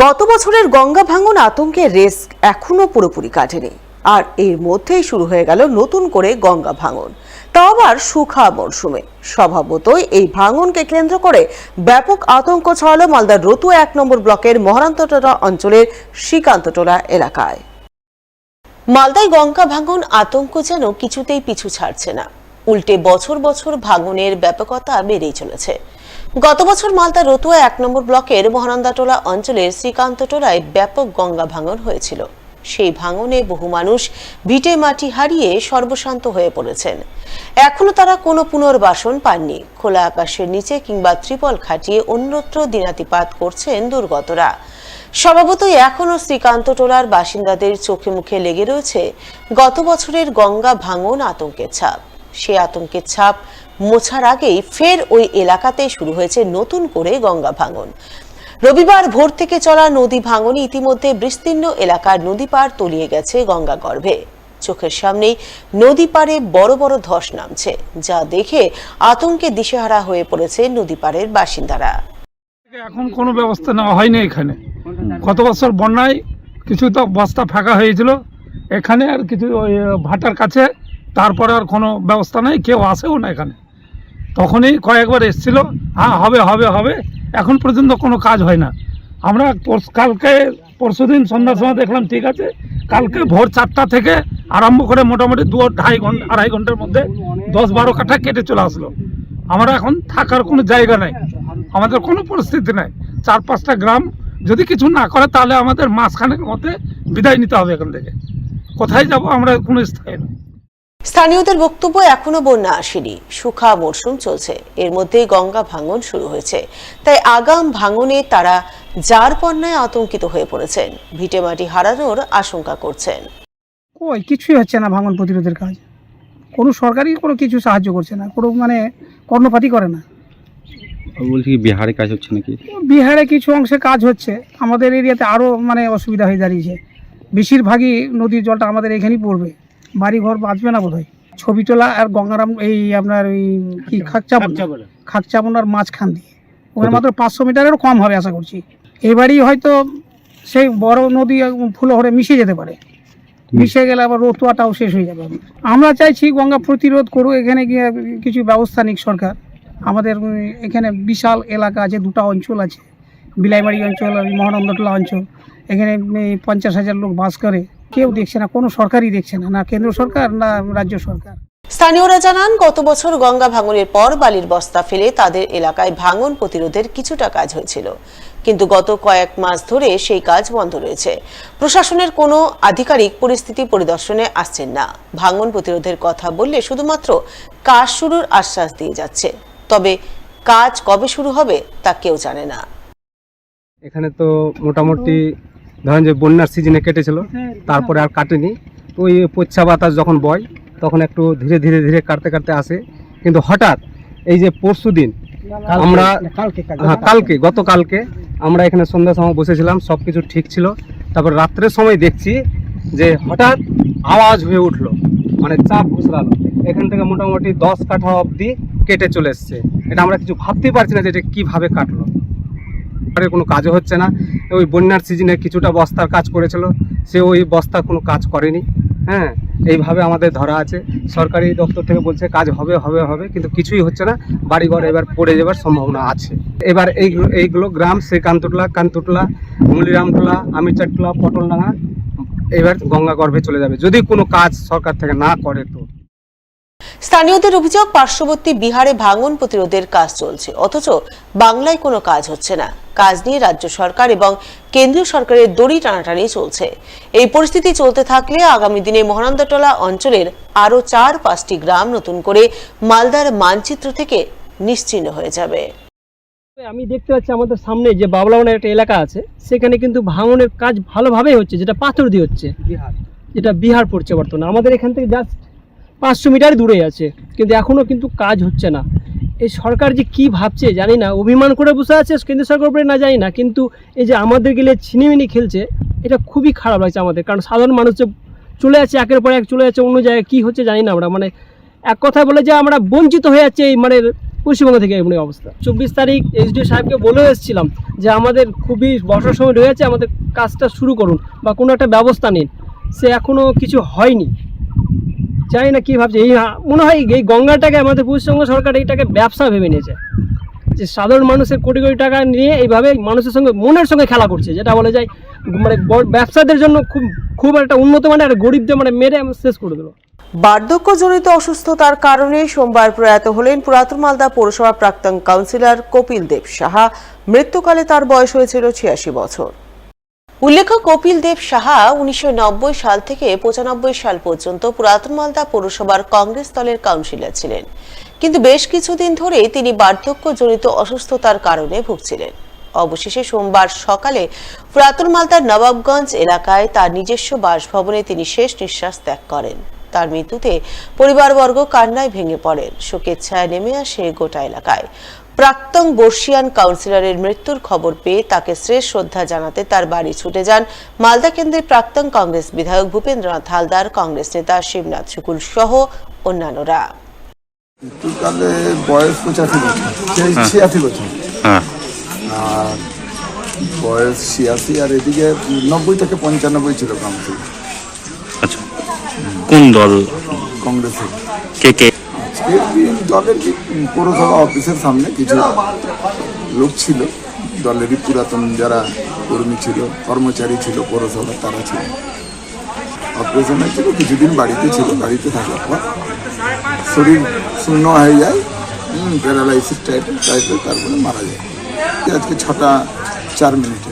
গত বছরের গঙ্গা ভাঙন আতঙ্কের রেস এখনো পুরোপুরি কাটেনি, আর এর মধ্যেই শুরু হয়ে গেল নতুন করে গঙ্গা ভাঙন, তাও আবার শুখা মরশুমে। স্বভাবতই এই ভাঙনকে কেন্দ্র করে ব্যাপক আতঙ্ক ছড়ালো মালদার রতুয়া ১ নম্বর ব্লকের মহারান্তটোলা অঞ্চলের শ্রীকান্তটোলা এলাকায়। মালদায় গঙ্গা ভাঙন আতঙ্ক যেন কিছুতেই পিছু ছাড়ছে না, উল্টে বছর বছর ভাঙনের ব্যাপকতা বেড়েই চলেছে। গত বছর মালদার রতুয়া ১ নম্বর ব্লকের মহানন্দাটোলা অঞ্চলের শ্রীকান্তটোলায় ব্যাপক গঙ্গা ভাঙন হয়েছিল। সেই ভাঙনে বহু মানুষ ভিটে মাটি হারিয়ে সর্বশান্ত হয়ে পড়েছেন। এখনো তারা কোনো পুনর্বাসন পাননি। খোলা আকাশের নিচে কিংবা ত্রিপল খাটিয়ে অন্যত্র দিনাতিপাত করছেন দুর্গতরা। স্বভাবতই এখনো শ্রীকান্তটোলার বাসিন্দাদের চোখে মুখে লেগে রয়েছে গত বছরের গঙ্গা ভাঙন আতঙ্কের ছাপ। সে আতঙ্কের ছাপ মোছার আগেই ফের ওই এলাকাতেই শুরু হয়েছে নতুন করে গঙ্গা ভাঙন। রবিবার ভোর থেকে চলা নদী ভাঙনে ইতিমধ্যে বিস্তীর্ণ এলাকার নদী পার তলিয়ে গেছে গঙ্গা গর্ভে। চোখের সামনেই নদী পাড়ে বড় বড় ধস নামছে, যা দেখে আতঙ্কে দিশেহারা হয়ে পড়েছে নদী পাড়ের বাসিন্দারা। এখন কোনো ব্যবস্থা নেওয়া হয়নি এখানে। গত বছর বন্যায় কিছু তো বস্তা ফাঁকা হয়েছিল এখানে, আর কিছু ওই ভাটার কাছে, তারপরে আর কোনো ব্যবস্থা নেই, কেউ আসেও না এখানে। তখনই কয়েকবার এসেছিল, হ্যাঁ হবে হবে হবে, এখন পর্যন্ত কোনো কাজ হয় না। আমরা কালকে পরশুদিন সন্ধ্যার সময় দেখলাম ঠিক আছে, কালকে ভোর 4টা থেকে আরম্ভ করে মোটামুটি 2-2.5 ঘন্টার মধ্যে 10-12 কাঠা কেটে চলে আসলো। আমরা এখন থাকার কোনো জায়গা নেই, আমাদের কোনো পরিস্থিতি নেই। 4-5টা গ্রাম যদি কিছু না করে তাহলে আমাদের মাসখানেক মধ্যে বিদায় নিতে হবে এখান থেকে। কোথায় যাব আমরা, কোনো স্থায়ী নেই। স্থানীয়দের বক্তব্য, এখনো বন্যা আসেনি, শুখা মরশুম চলছে, এর মধ্যেই গঙ্গা ভাঙন শুরু হয়েছে। তাই আগাম ভাঙনে তারা যার পণ্যায় আতঙ্কিত হয়ে পড়েছেন, ভিটে মাটি হারানোর আশঙ্কা করছেন। কই কিছুই হচ্ছে না, ভাঙন প্রতিরোধের কাজ কোনো সরকারই কোনো কিছু সাহায্য করছে না, কোনো কর্ণপাতই করে না। বলছি কি বিহারে কাজ হচ্ছে নাকি? বিহারে কিছু অংশে কাজ হচ্ছে, আমাদের এরিয়াতে আরও অসুবিধা হয়ে দাঁড়িয়েছে। বেশিরভাগই নদীর জলটা আমাদের এখানেই পড়বে, বাড়ি ঘর বাঁচবে না বোধহয়। ছবি তোলা আর গঙ্গারাম এই আপনার ওই কি খাকচাবনার মাঝখান দিয়ে ওখানে মাত্র 500 মিটারেরও কম হবে আশা করছি। এবারই হয়তো সেই বড় নদী ফুলহরে মিশে যেতে পারে, মিশে গেলে আবার রতুয়াটাও শেষ হয়ে যাবে। আমরা চাইছি গঙ্গা প্রতিরোধ করুক, এখানে গিয়ে কিছু ব্যবস্থা নিক সরকার। আমাদের এখানে বিশাল এলাকা আছে, 2টা অঞ্চল আছে, বিলাইবাড়ি অঞ্চল আর মহানন্দাটোলা অঞ্চল। এখানে 50,000 লোক বাস করে, কেউ দেখছে না, কোনো সরকারই দেখছে না, না কেন্দ্র সরকার না রাজ্য সরকার। স্থানীয়রা জানান, গত বছর গঙ্গা ভাঙনের পর বালির বস্তা ফেলে তাদের এলাকায় ভাঙন প্রতিরোধের কিছুটা কাজ হয়েছিল, কিন্তু গত কয়েক মাস ধরে সেই কাজ বন্ধ রয়েছে। প্রশাসনের কোনো আধিকারিক পরিস্থিতি পরিদর্শনে আসছেন না। ভাঙন প্রতিরোধের কথা বললে শুধুমাত্র কাজ শুরুর আশ্বাস দিয়ে যাচ্ছে, তবে কাজ কবে শুরু হবে তা কেউ জানে না। এখানে তো মোটামুটি ধরেন যে বন্যার সিজনে কেটেছিল, তারপরে আর কাটেনি। তো ওই পচ্ছা বাতাস যখন বয় তখন একটু ধীরে ধীরে ধীরে কাটতে কাটতে আসে। কিন্তু হঠাৎ এই যে পরশুদিন আমরা গতকালকে আমরা এখানে সন্ধ্যার সময় বসেছিলাম, সব কিছু ঠিক ছিল। তারপর রাত্রের সময় দেখছি যে হঠাৎ আওয়াজ হয়ে উঠলো, চাপ ঘুষরালো। এখান থেকে মোটামুটি 10 কাঠা অবধি কেটে চলে এসছে। এটা আমরা কিছু ভাবতেই পারছি না যে এটা কীভাবে কাটলো। কোনো কাজও হচ্ছে না। ওই বন্যার সিজনে কিছুটা বস্তার কাজ করেছিল, সে ওই বস্তা কোনো কাজ করেনি। হ্যাঁ, এইভাবে আমাদের ধরা আছে। সরকারি দপ্তর থেকে বলছে কাজ হবে হবে হবে, কিন্তু কিছুই হচ্ছে না। বাড়িঘর এবার পড়ে যাবার সম্ভাবনা আছে। এবার এইগুলো গ্রাম শ্রীকান্তটোলা, কান্তটোলা, মুলিরামটোলা, আমিরচাটটোলা, পটলডাঙ্গা এবার গঙ্গা গর্ভে চলে যাবে যদি কোনো কাজ সরকার থেকে না করে। তো স্থানীয়দের অভিযোগ, পার্শ্ববর্তী বিহারে ভাঙন প্রতিরোধের কাজ চলছে, অথচ বাংলায় কোনো কাজ হচ্ছে না। কাজ নিয়ে রাজ্য সরকার এবং কেন্দ্রীয় সরকারের দড়ি টানাটানি চলছে। এই পরিস্থিতি চলতে থাকলে আগামী দিনে মহানন্দাটোলা অঞ্চলের আরও 4-5টি গ্রাম নতুন করে মালদার মানচিত্র থেকে নিশ্চিহ্ন হয়ে যাবে। আমি দেখতে পাচ্ছি আমাদের সামনে যে বাবলাওয়ানের একটা এলাকা আছে, সেখানে কিন্তু ভাঙনের কাজ ভালোভাবেই হচ্ছে, যেটা পাথর দিয়ে হচ্ছে, যেটা বিহার পড়ছে বর্তমানে। আমাদের এখান থেকে জাস্ট 500 মিটার দূরে আছে, কিন্তু এখনও কিন্তু কাজ হচ্ছে না। এই সরকার যে কি ভাবছে জানি না, অভিমান করে বসে আছে কেন্দ্র সরকার উপরে না জানি না, কিন্তু এই যে আমাদের গেলে ছিনিমিনি খেলছে, এটা খুবই খারাপ লাগছে আমাদের। কারণ সাধারণ মানুষ যে চলে যাচ্ছে, একের পর এক চলে যাচ্ছে অন্য জায়গায়, কী হচ্ছে জানি না আমরা। এক কথায় বলে যে আমরা বঞ্চিত হয়ে যাচ্ছে এই পশ্চিমবঙ্গ থেকে এমনি অবস্থা। 24 তারিখ এসডিও সাহেবকে বলেও এসেছিলাম যে আমাদের খুবই বর্ষার সময় রয়েছে, আমাদের কাজটা শুরু করুন বা কোনো একটা ব্যবস্থা নিন। সে এখনও কিছু হয়নি। জানি না কী ভাবছে, এই মনে হয় এই গঙ্গাটাকে আমাদের পশ্চিমবঙ্গ সরকার এইটাকে ব্যবসা ভেবে নিয়েছে, যে সাধারণ মানুষের কোটি কোটি টাকা নিয়ে এইভাবে মানুষের সঙ্গে মনের সঙ্গে খেলা করছে, যেটা বলে যায় মানে ব্যবসাদের জন্য খুব একটা উন্নত মানের আর গরিবদের মানে মেরে শেষ করে দেবো। বার্ধক্যজনিত অসুস্থতার কারণে সোমবার প্রয়াত হলেন পুরাতন মালদা পৌরসভার প্রাক্তন কাউন্সিলর কপিল দেব সাহা। মৃত্যুকালে তার বয়স হয়েছিল 86 বছর। উল্লেখ্য, কপিল দেব সাহা 1990 সাল থেকে 95 সাল পর্যন্ত পুরাতন মালদা পৌরসভার কংগ্রেস দলের কাউন্সিলর ছিলেন, কিন্তু বেশ কিছুদিন ধরে তিনি বার্ধক্যজনিত অসুস্থতার কারণে ভুগছিলেন। অবশেষে সোমবার সকালে পুরাতন মালদার নবাবগঞ্জ এলাকায় তার নিজস্ব বাসভবনে তিনি শেষ নিঃশ্বাস ত্যাগ করেন। তার মৃত্যুতে পরিবারবর্গ কান্নায় ভেঙে পড়েন। শোকের ছায়া নেমে আসে গোটা এলাকায়। প্রাক্তন বর্ষিয়ান কাউন্সিলরের মৃত্যুর খবর পেয়ে তাকে শেষ শ্রদ্ধা জানাতে তার বাড়ি ছুটে যান মালদা কেন্দ্রের প্রাক্তন কংগ্রেস বিধায়ক ভূপেন্দ্রনাথ হালদার, কংগ্রেস নেতা শিবনাথ শুকুল সহ অন্যান্যরা। মৃত্যুকালে বয়স 86 বছর, আর বয়স 86, আর এদিকে 90 থেকে 95 ছিল কাউন্সিল। আচ্ছা, কোন দল? কংগ্রেসের। কে কে? দলের পৌরসভা অফিসের সামনে কিছু লোক ছিল, দলেরই পুরাতন যারা কর্মী ছিল, কর্মচারী ছিল পৌরসভা, তারা ছিল। অপারেশনে ছিল, কিছুদিন বাড়িতে ছিল। বাড়িতে থাকার পর শরীর শূন্য হয়ে যায়, প্যারালাইসিস টাইপের, তারপরে মারা যায়। আজকে 6টা 4 মিনিটে।